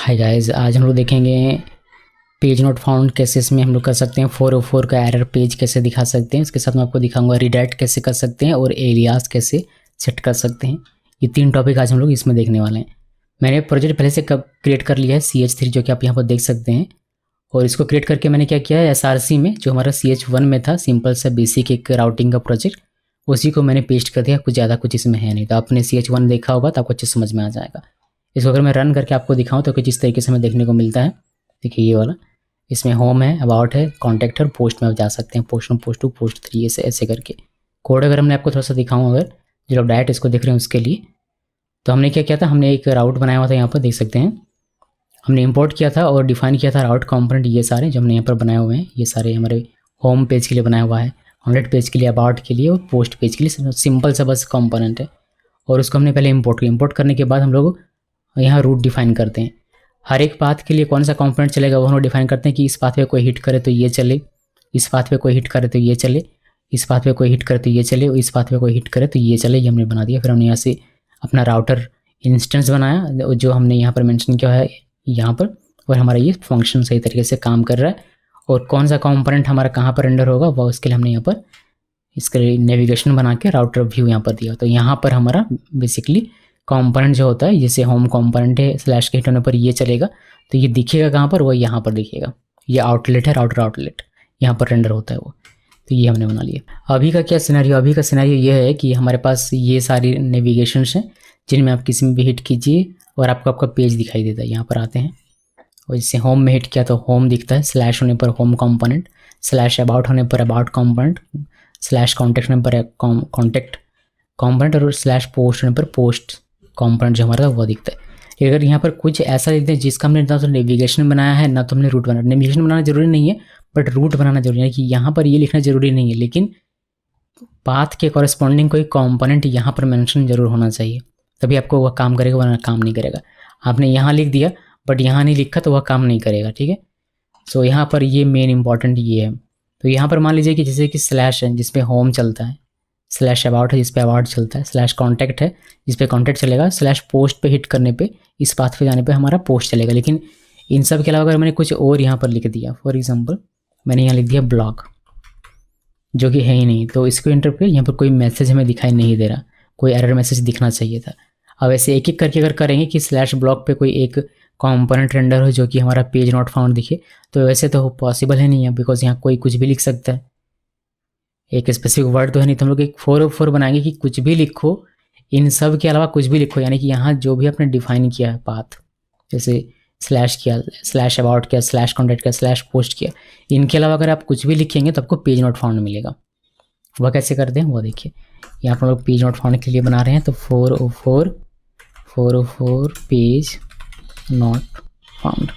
Hi guys, आज हम लोग देखेंगे पेज नॉट फाउंड कैसे इसमें हम लोग कर सकते हैं। 404 का एरर पेज कैसे दिखा सकते हैं। इसके साथ मैं आपको दिखाऊंगा रिडायरेक्ट कैसे कर सकते हैं और एलियास कैसे सेट कर सकते हैं। ये 3 टॉपिक आज हम लोग इसमें देखने वाले हैं। मैंने प्रोजेक्ट पहले से कब क्रिएट कर लिया है CH3, जो कि आप यहाँ पर देख सकते हैं। और इसको क्रिएट करके मैंने क्या किया है, SRC में जो हमारा CH1 में था सिंपल सा बेसिक एक राउटिंग का प्रोजेक्ट, उसी को मैंने पेस्ट कर दिया। कुछ ज़्यादा कुछ इसमें है नहीं। तो आपने CH1 देखा होगा तो आपको अच्छे समझ में आ जाएगा। इसको अगर मैं रन करके आपको दिखाऊं तो कुछ इस तरीके से हमें देखने को मिलता है। देखिए ये वाला, इसमें होम है, अबाउट है, कॉन्टैक्ट है और पोस्ट में आप जा सकते हैं। पोस्ट 1, पोस्ट 2, पोस्ट 3 ऐसे ऐसे करके। कोड अगर हमने आपको थोड़ा सा दिखाऊं, अगर जो लोग डायरेक्ट इसको देख रहे हैं उसके लिए, तो हमने क्या किया था, हमने एक राउट बनाया हुआ था। यहाँ पर देख सकते हैं हमने इंपोर्ट किया था और डिफाइन किया था राउट कंपोनेंट। ये सारे जो हमने यहाँ पर बनाए हुए हैं, ये सारे हमारे होम पेज के लिए बनाया हुआ है, कॉन्टैक्ट पेज के लिए, अबाउट के लिए और पोस्ट पेज के लिए। सिंपल सा बस कंपोनेंट है। और उसको हमने पहले इंपोर्ट किया। इंपोर्ट करने के बाद हम लोग यहाँ रूट डिफाइन करते हैं। हर एक पाथ के लिए कौन सा कंपोनेंट चलेगा वो हम लोग डिफाइन करते हैं कि इस पाथ पे कोई हिट करे तो ये चले, इस पाथ पे कोई हिट करे तो ये चले, इस पाथ पे कोई हिट करे तो ये चले, और इस पाथ पे कोई हिट करे तो ये चले। ये हमने बना दिया। फिर हमने यहाँ से अपना राउटर इंस्टेंस बनाया जो हमने यहाँ पर मेंशन किया है यहाँ पर, और हमारा ये फंक्शन सही तरीके से काम कर रहा है। और कौन सा कंपोनेंट हमारा कहाँ पर रेंडर होगा वो उसके लिए हमने यहाँ पर इसके नेविगेशन बना के राउटर व्यू यहाँ पर दिया। तो यहाँ पर हमारा बेसिकली कंपोनेंट जो होता है, जैसे होम कंपोनेंट है, स्लैश के हिट होने पर ये चलेगा तो ये दिखेगा कहाँ पर, वो यहाँ पर दिखेगा। ये आउटलेट है, राउटर आउटलेट, यहाँ पर रेंडर होता है वो। तो ये हमने बना लिया। अभी का क्या सिनेरियो, अभी का सिनेरियो ये है कि हमारे पास ये सारी नेविगेशंस हैं जिनमें आप किसी में भी हिट कीजिए और आपको आपका पेज दिखाई देता है। यहाँ पर आते हैं और जैसे होम में हिट किया तो होम दिखता है, स्लैश होने पर होम कंपोनेंट, स्लैश अबाउट होने पर अबाउट कंपोनेंट, स्लैश कॉन्टैक्ट होने पर कॉन्टैक्ट कंपोनेंट और स्लैश पोस्ट होने पर पोस्ट कंपोनेंट जो हमारा वो दिखता है। अगर यहाँ पर कुछ ऐसा लिखते हैं जिसका हमने ना तो नेविगेशन बनाया है ना तो हमने रूट बनाया। नेविगेशन बनाना जरूरी नहीं है बट रूट बनाना जरूरी है। कि यहाँ पर ये लिखना जरूरी नहीं है, लेकिन पाथ के कॉरेस्पॉन्डिंग कोई कंपोनेंट यहाँ पर मेंशन जरूर होना चाहिए, तभी आपको वह काम करेगा, वरना काम नहीं करेगा। आपने यहाँ लिख दिया बट यहाँ नहीं लिखा तो वह काम नहीं करेगा। ठीक है, सो यहाँ पर ये मेन इंपॉर्टेंट ये है। तो यहाँ पर मान लीजिए कि जैसे कि स्लैश है जिसपे होम चलता है, स्लैश अबाउट है जिसपे अबाउट चलता है, स्लैश कॉन्टैक्ट है जिसपे कॉन्टैक्ट चलेगा, स्लैश पोस्ट पे हिट करने पे, इस पाथ पे जाने पे हमारा पोस्ट चलेगा। लेकिन इन सब के अलावा अगर मैंने कुछ और यहाँ पर लिख दिया, फॉर एग्जांपल मैंने यहाँ लिख दिया ब्लॉग, जो कि है ही नहीं, तो इसको एंटर पे यहाँ पर कोई मैसेज हमें दिखाई नहीं दे रहा, कोई एरर मैसेज दिखना चाहिए था। अब ऐसे एक एक करके अगर करेंगे कि स्लैश ब्लॉग पे कोई एक कंपोनेंट रेंडर हो जो कि हमारा पेज नॉट फाउंड दिखे, तो वैसे तो पॉसिबल है नहीं है, बिकॉज यहाँ कोई कुछ भी लिख सकता है। एक स्पेसिफिक वर्ड तो है नहीं, तो हम लोग एक 404 बनाएंगे कि कुछ भी लिखो, इन सब के अलावा कुछ भी लिखो। यानी कि यहाँ जो भी आपने डिफाइन किया है पाथ, जैसे स्लैश किया, स्लैश अबाउट किया, स्लैश कॉन्टैक्ट किया, स्लैश पोस्ट किया, इनके अलावा अगर आप कुछ भी लिखेंगे तो आपको पेज नॉट फाउंड मिलेगा। वह कैसे करते हैं वो देखिए। यहाँ पर हम लोग पेज नॉट फाउंड के लिए बना रहे हैं, तो 404 पेज नॉट फाउंड।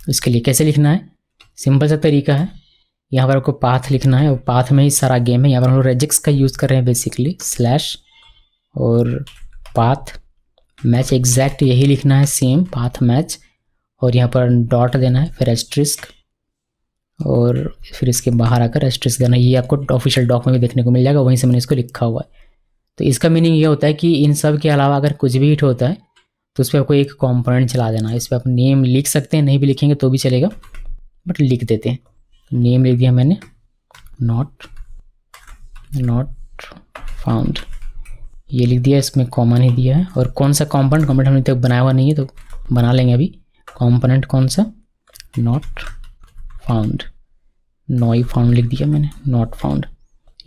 इसके लिए कैसे लिखना है, सिंपल सा तरीका है। यहाँ पर आपको पाथ लिखना है और पाथ में ही सारा गेम है। यहाँ पर हम लोग रेजिक्स का यूज़ कर रहे हैं बेसिकली, स्लैश और पाथ मैच एग्जैक्ट यही लिखना है, सेम पाथ मैच। और यहाँ पर डॉट देना है, फिर एस्ट्रिस्क, और फिर इसके बाहर आकर एस्ट्रिस्क देना। ये आपको ऑफिशियल डॉक में भी देखने को मिल जाएगा, वहीं से मैंने इसको लिखा हुआ है। तो इसका मीनिंग ये होता है कि इन सब के अलावा अगर कुछ भी हिट होता है तो उस पर आपको एक कॉम्पोनेंट चला देना है। इस पर आप नेम लिख सकते हैं, नहीं भी लिखेंगे तो भी चलेगा, बट लिख देते हैं। नेम लिख दिया मैंने, नॉट फाउंड, ये लिख दिया, इसमें कॉमा नहीं दिया है। और कौन सा कंपोनेंट हमने तक बनाया हुआ नहीं है तो बना लेंगे अभी। कंपोनेंट कौन सा, नॉट फाउंड, नॉई फाउंड लिख दिया मैंने, नॉट फाउंड।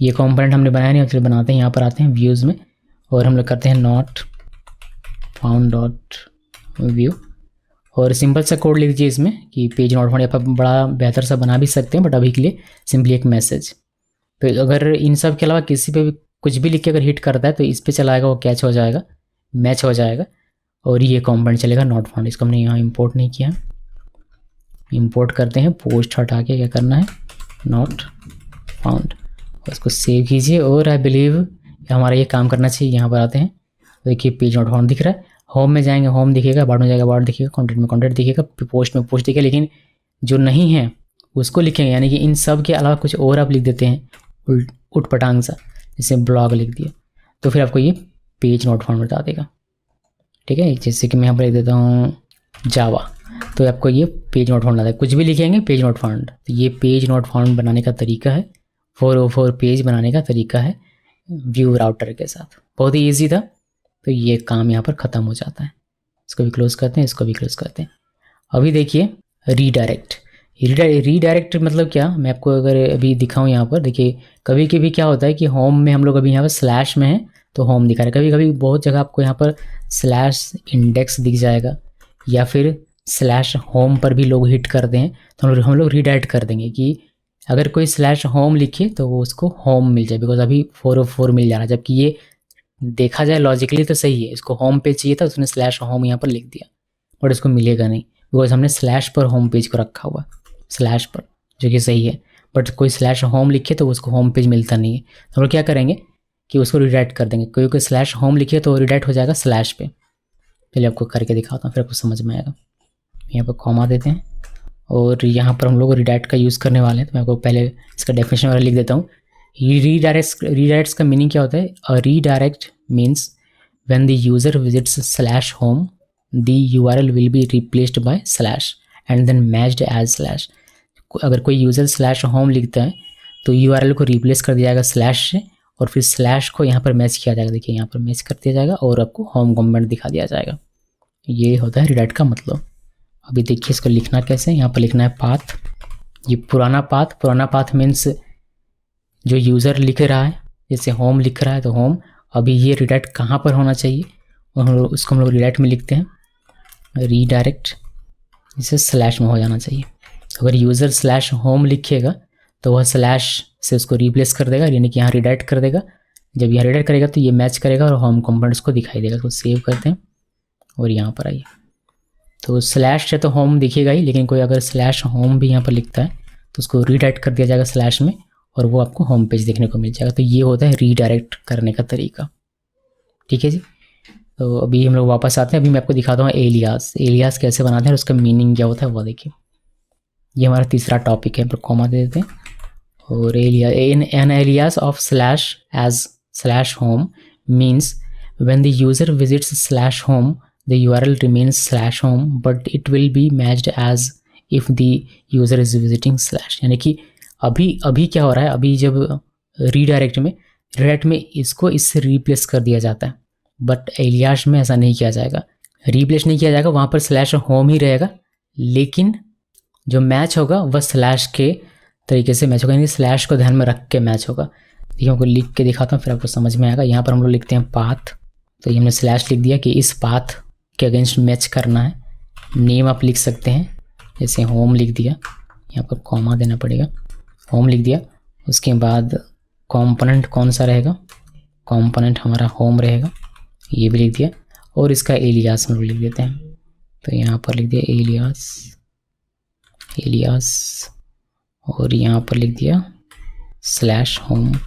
ये कंपोनेंट हमने बनाया नहीं, चलिए बनाते हैं। यहाँ पर आते हैं व्यूज़ में और हम लोग करते हैं नॉट फाउंड डॉट व्यू, और सिंपल सा कोड लिख दीजिए इसमें कि पेज नॉट फाउंड। आप बड़ा बेहतर सा बना भी सकते हैं, बट अभी के लिए सिंपली एक मैसेज। तो अगर इन सब के अलावा किसी पे भी कुछ भी लिख के अगर हिट करता है तो इस पे चलाएगा, वो कैच हो जाएगा, मैच हो जाएगा, और ये कंपोनेंट चलेगा नॉट फाउंड। इसको हमने यहाँ इंपोर्ट नहीं किया, इंपोर्ट करते हैं। पोस्ट हटा के क्या करना है, नॉट फाउंड, उसको सेव कीजिए। और आई बिलीव हमारा ये काम करना चाहिए। यहाँ पर आते हैं, देखिए पेज नॉट फाउंड दिख रहा है। होम में जाएंगे, होम दिखेगा, अबाउट में जाएगा, अबाउट दिखेगा, कॉन्टैक्ट में कॉन्टैक्ट दिखेगा, पोस्ट में पोस्ट दिखेगा, लेकिन जो नहीं है उसको लिखेंगे। यानी कि इन सब के अलावा कुछ और आप लिख देते हैं उटपटांग सा, जैसे ब्लॉग लिख दिया, तो फिर आपको ये पेज नॉट फाउंड बता देगा। ठीक है, जैसे कि मैं यहाँ पर लिख देता हूँ जावा, तो आपको ये पेज नॉट फाउंड आता है, कुछ भी लिखेंगे पेज नॉट फाउंड। तो ये पेज नॉट फाउंड बनाने का तरीका है, 404 पेज बनाने का तरीका है व्यू राउटर के साथ। बहुत ही ईजी था। तो ये काम यहाँ पर ख़त्म हो जाता है। इसको भी क्लोज करते हैं, इसको भी क्लोज करते हैं। अभी देखिए रीडायरेक्ट। रीडायरेक्ट मतलब क्या, मैं आपको अगर अभी दिखाऊं यहाँ पर, देखिए कभी कभी क्या होता है कि होम में हम लोग अभी यहाँ पर स्लैश में है तो होम दिखा रहा है, कभी कभी बहुत जगह आपको यहाँ पर स्लैश इंडेक्स दिख जाएगा या फिर स्लैश होम पर भी लोग हिट करते हैं। तो हम लोग रीडायरेक्ट कर देंगे कि अगर कोई स्लैश होम लिखे तो वो उसको होम मिल जाए, बिकॉज अभी 404 मिल जा रहा है, जबकि ये देखा जाए लॉजिकली तो सही है, इसको होम पेज चाहिए था, उसने स्लैश होम यहाँ पर लिख दिया, बट उसको मिलेगा नहीं बिकॉज हमने स्लैश पर होम पेज को रखा हुआ, स्लैश पर, जो कि सही है। बट कोई स्लैश होम लिखे तो उसको होम पेज मिलता नहीं है। तो हम लोग क्या करेंगे कि उसको रिडायरेक्ट कर देंगे। कोई स्लैश होम लिखे तो रिडायरेक्ट हो जाएगा स्लैश पे। पहले आपको करके दिखाता हूँ, फिर आपको समझ में आएगा। यहाँ पर कॉमा देते हैं और यहाँ पर हम लोग रिडायरेक्ट का यूज़ करने वाले हैं। तो मैं आपको पहले इसका डेफिनेशन वगैरह लिख देता हूँ। रीडायरेक्ट्स का मीनिंग क्या होता है? A redirect means when the user visits slash home the URL will be replaced by slash and then matched as slash. अगर कोई यूज़र स्लैश होम लिखता है तो URL को रिप्लेस कर दिया जाएगा स्लैश से और फिर स्लैश को यहाँ पर मैच किया जाएगा। देखिए यहाँ पर मैच कर दिया जाएगा और आपको होम कमेंट दिखा दिया जाएगा। ये होता है रिडायरेक्ट का मतलब। अभी देखिए इसको लिखना कैसे। यहाँ पर लिखना है पाथ। ये पुराना पाथ मीन्स जो यूज़र लिख रहा है, जैसे होम लिख रहा है तो होम। अभी ये रिडायरेक्ट कहाँ पर होना चाहिए उसको हम लोग रिडायरेक्ट में लिखते हैं, रीडायरेक्ट इसे स्लैश में हो जाना चाहिए। अगर यूज़र स्लैश होम लिखेगा तो वह स्लैश से उसको रिप्लेस कर देगा, यानी कि यहाँ रिडायरेक्ट कर देगा। जब यहाँ रिडायरेक्ट करेगा तो ये मैच करेगा और होम कंपोनेंट्स को दिखाई देगा। तो सेव करते हैं और यहाँ पर आइए। तो स्लैश से तो होम दिखेगा ही, लेकिन कोई अगर स्लैश होम भी यहाँ पर लिखता है तो उसको रीडायरेक्ट कर दिया जाएगा स्लैश में और वो आपको होम पेज देखने को मिल जाएगा। तो ये होता है रीडायरेक्ट करने का तरीका। ठीक है जी। तो अभी हम लोग वापस आते हैं। अभी मैं आपको दिखाता हूँ एलियास। एलियास कैसे बनाते हैं और उसका मीनिंग क्या होता है वो देखिए। ये हमारा तीसरा टॉपिक है, पर कॉमा दे देते हैं। और an alias of slash as slash home means when the user visits slash home the URL remains slash home but it will be matched as if the user is visiting slash। यानी कि अभी क्या हो रहा है, अभी जब redirect में इसको इससे रिप्लेस कर दिया जाता है, बट एलियास में ऐसा नहीं किया जाएगा। रिप्लेस नहीं किया जाएगा, वहाँ पर स्लैश होम ही रहेगा, लेकिन जो मैच होगा वह स्लैश के तरीके से मैच होगा, यानी स्लैश को ध्यान में रख के मैच होगा। देखिए हमको लिख के दिखाता हूँ फिर आपको समझ में आएगा। यहाँ पर हम लोग लिखते हैं पाथ। तो ये हमने स्लैश लिख दिया कि इस पाथ के अगेंस्ट मैच करना है। नेम आप लिख सकते हैं, जैसे होम लिख दिया, यहाँ पर कॉमा देना पड़ेगा, होम लिख दिया। उसके बाद कंपोनेंट कौन सा रहेगा, कंपोनेंट हमारा होम रहेगा, ये भी लिख दिया। और इसका एलियास हम लोग लिख देते हैं। तो यहाँ पर लिख दिया एलियास और यहाँ पर लिख दिया स्लैश होम।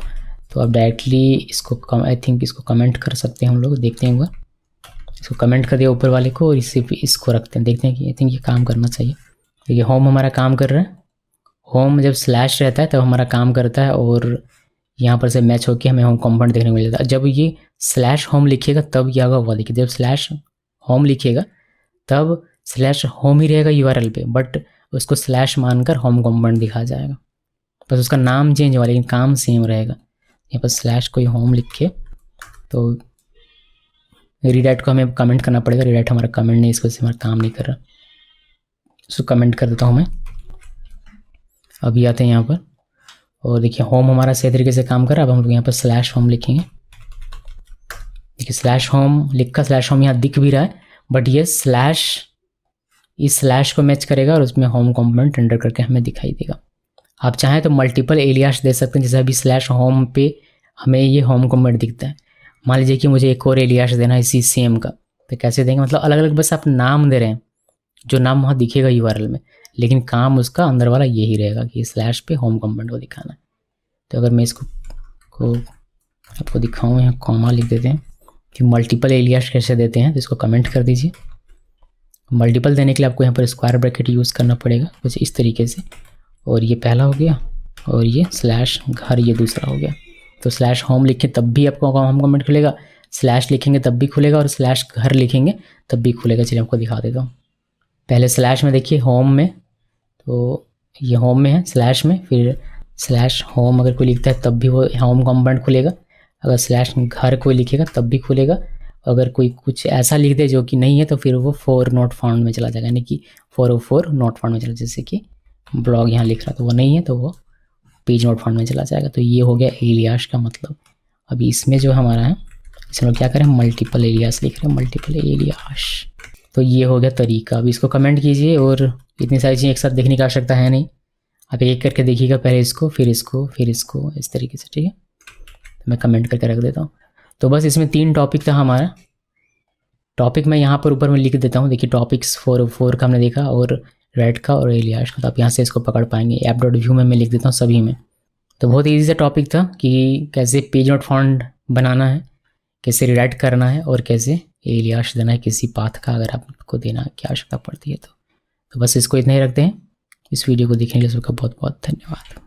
तो आप डायरेक्टली इसको आई थिंक इसको कमेंट कर सकते हैं हम लोग, देखते हैं। इसको कमेंट कर दिया ऊपर वाले को और इसको रखते हैं, देखते हैं कि आई थिंक ये काम करना चाहिए। देखिए होम हमारा काम कर रहा है। होम जब स्लैश रहता है तब हमारा काम करता है और यहाँ पर से मैच होकर हमें होम कंपोनेंट देखने को मिल जाता है। जब ये स्लैश होम लिखिएगा तब क्या होगा वो देखिए। जब स्लैश होम लिखिएगा तब स्लैश होम ही रहेगा URL पे, बट उसको स्लैश मानकर होम कंपोनेंट दिखा जाएगा, बस उसका नाम चेंज हुआ लेकिन काम सेम रहेगा। यहाँ पर स्लैश कोई होम लिखे तो रीडायरेक्ट को हमें कमेंट करना पड़ेगा। रीडायरेक्ट हमारा कमेंट नहीं, इसको हमारा काम नहीं कर रहा, इसको कमेंट कर देता हूँ मैं। अभी आते हैं यहाँ पर और देखिए होम हमारा सही तरीके से काम कर रहा है। अब हम लोग यहाँ पर स्लैश होम लिखेंगे। देखिए स्लैश होम लिखा, स्लैश होम यहाँ दिख भी रहा है, बट ये स्लैश इस स्लैश को मैच करेगा और उसमें होम कंपोनेंट एंटर करके हमें दिखाई देगा। आप चाहें तो मल्टीपल एलियास दे सकते हैं, जैसे अभी स्लैश होम पे हमें ये होम कंपोनेंट दिखता है। मान लीजिए कि मुझे एक और एलियास देना है इसी सेम का, तो कैसे देंगे? मतलब अलग अलग बस आप नाम दे रहे हैं, जो नाम वहाँ दिखेगा URL में, लेकिन काम उसका अंदर वाला यही रहेगा कि स्लैश पे होम कंपोनेंट को दिखाना है। तो अगर मैं इसको आपको दिखाऊँ, यहाँ कॉमा लिख देते हैं कि मल्टीपल एलियास कैसे देते हैं, तो इसको कमेंट कर दीजिए। मल्टीपल देने के लिए आपको यहाँ पर स्क्वायर ब्रैकेट यूज़ करना पड़ेगा कुछ इस तरीके से। और ये पहला हो गया और ये स्लैश घर ये दूसरा हो गया। तो स्लैश होम लिखें तब भी आपको होम कमेंट खुलेगा, स्लैश लिखेंगे तब भी खुलेगा और स्लैश घर लिखेंगे तब भी खुलेगा। चलिए आपको दिखा देता हूँ। पहले स्लैश में देखिए होम में, तो ये होम में है स्लैश में, फिर स्लैश होम अगर कोई लिखता है तब भी वो होम कंपोनेंट खुलेगा, अगर स्लैश घर कोई लिखेगा तब भी खुलेगा, अगर कोई कुछ ऐसा लिख दे जो कि नहीं है तो फिर वो 4 नॉट फाउंड में चला जाएगा, यानी कि 404 नॉट फाउंड में चला, जैसे कि ब्लॉग यहाँ लिख रहा तो वो नहीं है तो वो पेज नॉट फाउंड में चला जाएगा। तो ये हो गया एलियास का मतलब। अभी इसमें जो हमारा है इसमें लोग क्या करें, मल्टीपल एलियास लिख रहे हैं, मल्टीपल एलियास। तो ये हो गया तरीका। अब इसको कमेंट कीजिए, और इतनी सारी चीज़ें एक साथ देखने की आवश्यकता है नहीं, आप एक करके देखिएगा, पहले इसको फिर इसको फिर इसको, इस तरीके से, ठीक है। तो मैं कमेंट करके रख देता हूँ। तो बस इसमें 3 टॉपिक था हमारा। टॉपिक मैं यहाँ पर ऊपर में लिख देता हूँ, देखिए टॉपिक्स 404 का हमने देखा, और रेड का और एलियास का। तो आप यहाँ से इसको पकड़ पाएंगे। ऐप.व्यू में मैं लिख देता हूँ सभी में। तो बहुत ईजी सा टॉपिक था कि कैसे पेज नॉट फाउंड बनाना है, कैसे रिडाइरेक्ट करना है, और कैसे एलियास देना है किसी पाथ का, अगर आपको देना की आवश्यकता पड़ती है तो बस इसको इतना ही रखते हैं। इस वीडियो को देखने के लिए सबका बहुत बहुत धन्यवाद।